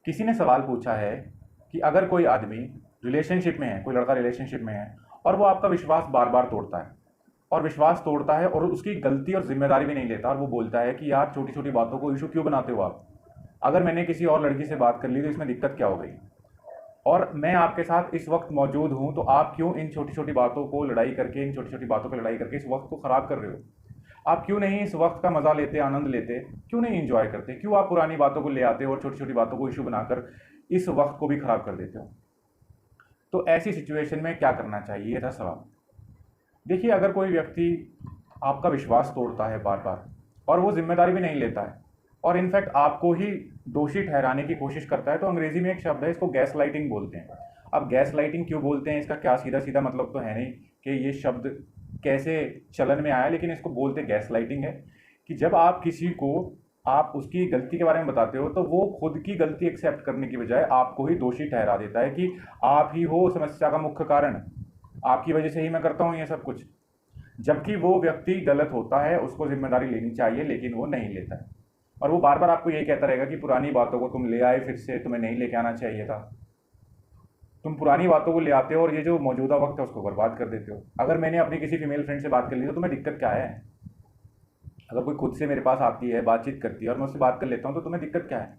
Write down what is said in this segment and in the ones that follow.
किसी ने सवाल पूछा है कि अगर कोई आदमी रिलेशनशिप में है, कोई लड़का रिलेशनशिप में है और वो आपका विश्वास बार बार तोड़ता है और विश्वास तोड़ता है और उसकी गलती और जिम्मेदारी भी नहीं लेता और वो बोलता है कि यार छोटी छोटी बातों को इशू क्यों बनाते हो आप, अगर मैंने किसी और लड़की से बात कर ली तो इसमें दिक्कत क्या हो गई, और मैं आपके साथ इस वक्त मौजूद हूँ तो आप क्यों इन छोटी छोटी बातों को लड़ाई करके, इन छोटी छोटी बातों पर लड़ाई करके इस वक्त को ख़राब कर रहे हो। आप क्यों नहीं इस वक्त का मज़ा लेते, आनंद लेते, क्यों नहीं इंजॉय करते, क्यों आप पुरानी बातों को ले आते हो और छोटी छोटी बातों को इशू बनाकर इस वक्त को भी ख़राब कर देते हो। तो ऐसी सिचुएशन में क्या करना चाहिए, ये था सवाल। देखिए, अगर कोई व्यक्ति आपका विश्वास तोड़ता है बार बार और वो जिम्मेदारी भी नहीं लेता है और इनफैक्ट आपको ही दोषी ठहराने की कोशिश करता है, तो अंग्रेजी में एक शब्द है, इसको गैस लाइटिंग बोलते हैं। अब गैस लाइटिंग क्यों बोलते हैं, इसका क्या सीधा सीधा मतलब तो है नहीं कि ये शब्द कैसे चलन में आया, लेकिन इसको बोलते गैस लाइटिंग है कि जब आप किसी को आप उसकी गलती के बारे में बताते हो तो वो खुद की गलती एक्सेप्ट करने की बजाय आपको ही दोषी ठहरा देता है कि आप ही हो समस्या का मुख्य कारण, आपकी वजह से ही मैं करता हूँ ये सब कुछ। जबकि वो व्यक्ति गलत होता है, उसको जिम्मेदारी लेनी चाहिए, लेकिन वो नहीं लेता है और वो बार बार आपको यही कहता रहेगा कि पुरानी बातों को तुम ले आए, फिर से तुम्हें नहीं लेके आना चाहिए था। तुम पुरानी बातों को ले आते हो और ये जो मौजूदा वक्त है उसको बर्बाद कर देते हो। अगर मैंने अपनी किसी फीमेल फ्रेंड से बात कर ली तो तुम्हें दिक्कत क्या है? अगर कोई खुद से मेरे पास आती है, बातचीत करती है और मैं उससे बात कर लेता हूँ तो तुम्हें दिक्कत क्या है?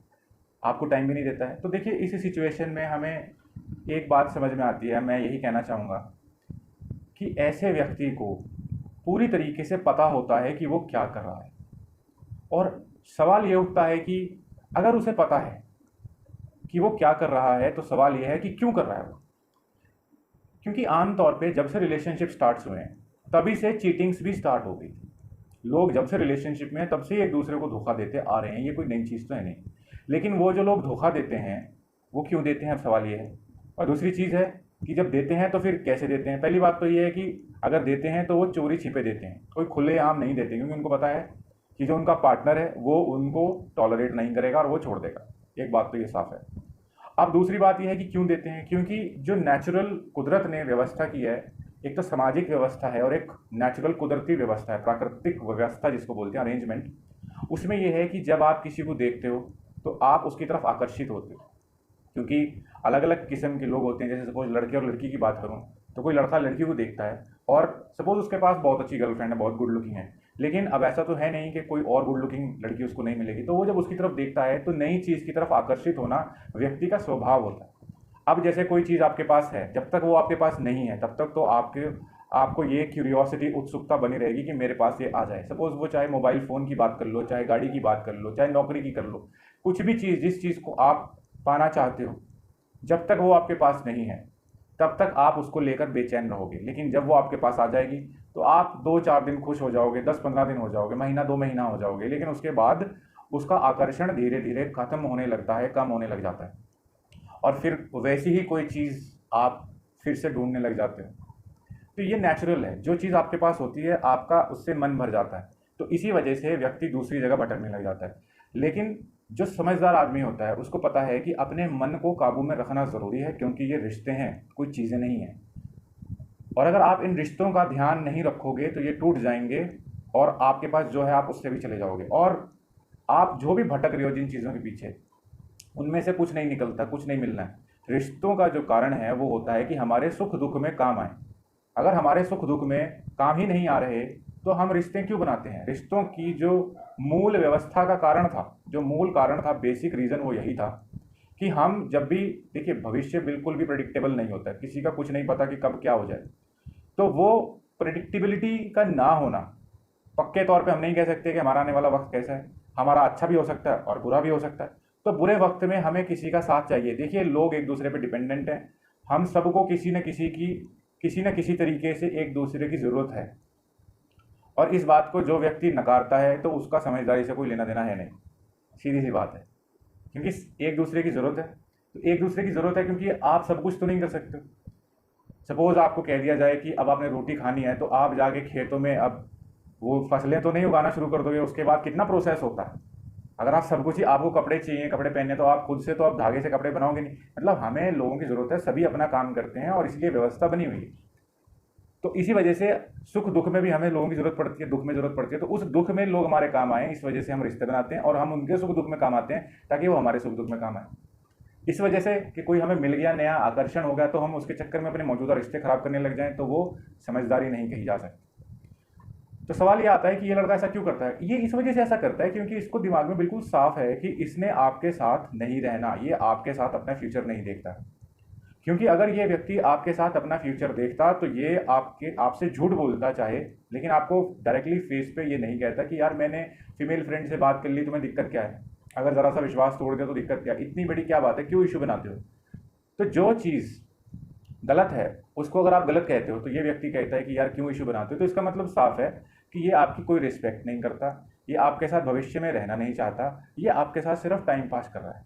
आपको टाइम भी नहीं देता है। तो देखिए, इस सिचुएशन में हमें एक बात समझ में आती है, मैं यही कहना चाहूँगा कि ऐसे व्यक्ति को पूरी तरीके से पता होता है कि वो क्या कर रहा है, और सवाल ये उठता है कि अगर उसे पता है कि वो क्या कर रहा है तो सवाल ये है कि क्यों कर रहा है वो। क्योंकि आम तौर पे जब से रिलेशनशिप स्टार्ट्स हुए हैं तभी से चीटिंग्स भी स्टार्ट हो गई थी। लोग जब से रिलेशनशिप में हैं तब से एक दूसरे को धोखा देते आ रहे हैं, ये कोई नई चीज़ तो है नहीं। लेकिन वो जो लोग धोखा देते हैं वो क्यों देते हैं, अब सवाल ये है। और दूसरी चीज़ है कि जब देते हैं तो फिर कैसे देते हैं। पहली बात तो ये है कि अगर देते हैं तो वो चोरी छिपे देते हैं, कोई खुलेआम नहीं देते, क्योंकि उनको पता है कि जो उनका पार्टनर है वो उनको टॉलरेट नहीं करेगा और वो छोड़ देगा। एक बात तो ये साफ है। अब दूसरी बात यह है कि क्यों देते हैं, क्योंकि जो नेचुरल कुदरत ने व्यवस्था की है, एक तो सामाजिक व्यवस्था है और एक नेचुरल कुदरती व्यवस्था है, प्राकृतिक व्यवस्था जिसको बोलते हैं अरेंजमेंट। उसमें यह है कि जब आप किसी को देखते हो तो आप उसकी तरफ आकर्षित होते हो, क्योंकि अलग अलग किस्म के लोग होते हैं। जैसे सपोज लड़के और लड़की की बात करूँ तो कोई लड़का लड़की को देखता है और सपोज उसके पास बहुत अच्छी गर्लफ्रेंड है, बहुत गुड लुकिंग है, लेकिन अब ऐसा तो है नहीं कि कोई और गुड लुकिंग लड़की उसको नहीं मिलेगी। तो वो जब उसकी तरफ देखता है तो नई चीज़ की तरफ आकर्षित होना व्यक्ति का स्वभाव होता है। अब जैसे कोई चीज़ आपके पास है, जब तक वो आपके पास नहीं है तब तक तो आपको ये क्यूरियोसिटी, उत्सुकता बनी रहेगी कि मेरे पास ये आ जाए। सपोज वो चाहे मोबाइल फ़ोन की बात कर लो, चाहे गाड़ी की बात कर लो, चाहे नौकरी की कर लो, कुछ भी चीज़, जिस चीज़ को आप पाना चाहते हो, जब तक वो आपके पास नहीं है तब तक आप उसको लेकर बेचैन रहोगे। लेकिन जब वो आपके पास आ जाएगी तो आप 2-4 दिन खुश हो जाओगे, 10-15 दिन हो जाओगे, महीना 2 महीना हो जाओगे, लेकिन उसके बाद उसका आकर्षण धीरे धीरे खत्म होने लगता है, कम होने लग जाता है, और फिर वैसी ही कोई चीज़ आप फिर से ढूंढने लग जाते हो। तो ये नेचुरल है, जो चीज़ आपके पास होती है आपका उससे मन भर जाता है, तो इसी वजह से व्यक्ति दूसरी जगह भटकने लग जाता है। लेकिन जो समझदार आदमी होता है उसको पता है कि अपने मन को काबू में रखना ज़रूरी है, क्योंकि ये रिश्ते हैं, कोई चीज़ें नहीं हैं। और अगर आप इन रिश्तों का ध्यान नहीं रखोगे तो ये टूट जाएंगे और आपके पास जो है आप उससे भी चले जाओगे, और आप जो भी भटक रहे हो जिन चीज़ों के पीछे, उनमें से कुछ नहीं निकलता, कुछ नहीं मिलना है। रिश्तों का जो कारण है वो होता है कि हमारे सुख दुख में काम आए। अगर हमारे सुख दुख में काम ही नहीं आ रहे तो हम रिश्ते क्यों बनाते हैं। रिश्तों की जो मूल व्यवस्था का कारण था, जो मूल कारण था, बेसिक रीज़न वो यही था कि हम जब भी, देखिए भविष्य बिल्कुल भी प्रेडिक्टेबल नहीं होता है, किसी का कुछ नहीं पता कि कब क्या हो जाए। तो वो प्रेडिक्टिबिलिटी का ना होना, पक्के तौर पे हम नहीं कह सकते कि हमारा आने वाला वक्त कैसा है, हमारा अच्छा भी हो सकता है और बुरा भी हो सकता है। तो बुरे वक्त में हमें किसी का साथ चाहिए। देखिए, लोग एक दूसरे पे डिपेंडेंट हैं, हम सबको किसी न किसी तरीके से एक दूसरे की ज़रूरत है, और इस बात को जो व्यक्ति नकारता है तो उसका समझदारी से कोई लेना देना है नहीं, सीधी सी बात है। क्योंकि एक दूसरे की ज़रूरत है, तो एक दूसरे की ज़रूरत है क्योंकि आप सब कुछ तो नहीं कर सकते। सपोज़ आपको कह दिया जाए कि अब आपने रोटी खानी है, तो आप जाके खेतों में अब वो फसलें तो नहीं उगाना शुरू कर दोगे, उसके बाद कितना प्रोसेस होता है। अगर आप सब कुछ ही, आपको कपड़े चाहिए, कपड़े पहनने, तो आप खुद से तो आप धागे से कपड़े बनाओगे नहीं। मतलब हमें लोगों की ज़रूरत है, सभी अपना काम करते हैं और इसलिए व्यवस्था बनी हुई है। तो इसी वजह से सुख दुख में भी हमें लोगों की ज़रूरत पड़ती है, दुख में ज़रूरत पड़ती है। तो उस दुख में लोग हमारे काम आए, इस वजह से हम रिश्ते बनाते हैं, और हम उनके सुख दुख में काम आते हैं ताकि वो हमारे सुख दुख में काम आए। इस वजह से कि कोई हमें मिल गया, नया आकर्षण हो गया, तो हम उसके चक्कर में अपने मौजूदा रिश्ते खराब करने लग जाएं, तो वो समझदारी नहीं कही जा सकती। तो सवाल ये आता है कि ये लड़का ऐसा क्यों करता है। ये इस वजह से ऐसा करता है क्योंकि इसको दिमाग में बिल्कुल साफ है कि इसने आपके साथ नहीं रहना, ये आपके साथ अपना फ्यूचर नहीं देखता। क्योंकि अगर ये व्यक्ति आपके साथ अपना फ्यूचर देखता तो ये आपसे झूठ बोलता चाहे, लेकिन आपको डायरेक्टली फेस पे ये नहीं कहता कि यार मैंने फीमेल फ्रेंड से बात कर ली, तुम्हें दिक्कत क्या है, अगर ज़रा सा विश्वास तोड़ दिया तो दिक्कत क्या, इतनी बड़ी क्या बात है, क्यों इशू बनाते हो। तो जो चीज़ गलत है उसको अगर आप गलत कहते हो तो ये व्यक्ति कहता है कि यार क्यों इशू बनाते हो, तो इसका मतलब साफ है कि ये आपकी कोई रिस्पेक्ट नहीं करता, ये आपके साथ भविष्य में रहना नहीं चाहता, ये आपके साथ सिर्फ टाइम पास कर रहा है।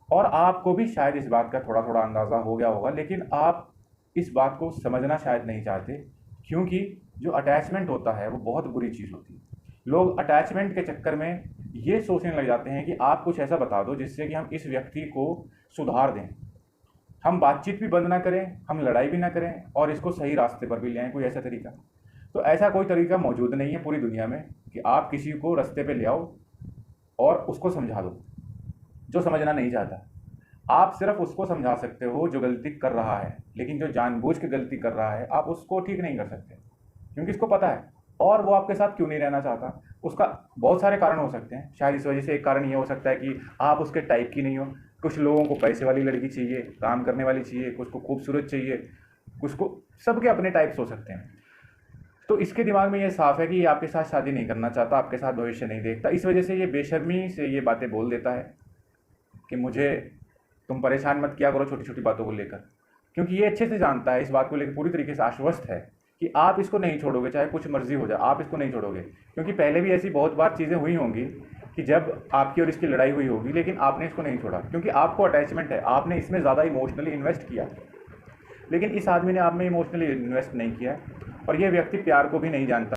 और आपको भी शायद इस बात का थोड़ा थोड़ा अंदाज़ा हो गया होगा, लेकिन आप इस बात को समझना शायद नहीं चाहते, क्योंकि जो अटैचमेंट होता है वो बहुत बुरी चीज़ होती है। लोग अटैचमेंट के चक्कर में ये सोचने लग जाते हैं कि आप कुछ ऐसा बता दो जिससे कि हम इस व्यक्ति को सुधार दें, हम बातचीत भी बंद ना करें, हम लड़ाई भी ना करें, और इसको सही रास्ते पर भी ले आएँ, कोई ऐसा तरीका। तो ऐसा कोई तरीका मौजूद नहीं है पूरी दुनिया में कि आप किसी को रास्ते पे ले आओ और उसको समझा दो जो समझना नहीं चाहता। आप सिर्फ उसको समझा सकते हो जो गलती कर रहा है, लेकिन जो जानबूझ के गलती कर रहा है आप उसको ठीक नहीं कर सकते, क्योंकि इसको पता है और वो आपके साथ क्यों नहीं रहना चाहता। उसका बहुत सारे कारण हो सकते हैं, शायद इस वजह से एक कारण ये हो सकता है कि आप उसके टाइप की नहीं हो। कुछ लोगों को पैसे वाली लड़की चाहिए, काम करने वाली चाहिए, कुछ को खूबसूरत चाहिए, कुछ को, सबके अपने टाइप्स हो सकते हैं। तो इसके दिमाग में ये साफ है कि ये आपके साथ शादी नहीं करना चाहता, आपके साथ भविष्य नहीं देखता। इस वजह से ये बेशर्मी से ये बातें बोल देता है कि मुझे तुम परेशान मत किया करो छोटी छोटी बातों को लेकर, क्योंकि ये अच्छे से जानता है, इस बात को लेकर पूरी तरीके से आश्वस्त है कि आप इसको नहीं छोड़ोगे, चाहे कुछ मर्जी हो जाए, आप इसको नहीं छोड़ोगे। क्योंकि पहले भी ऐसी बहुत बार चीज़ें हुई होंगी कि जब आपकी और इसकी लड़ाई हुई होगी, लेकिन आपने इसको नहीं छोड़ा, क्योंकि आपको अटैचमेंट है, आपने इसमें ज़्यादा इमोशनली इन्वेस्ट किया। लेकिन इस आदमी ने आप में इमोशनली इन्वेस्ट नहीं किया, और ये व्यक्ति प्यार को भी नहीं जानता।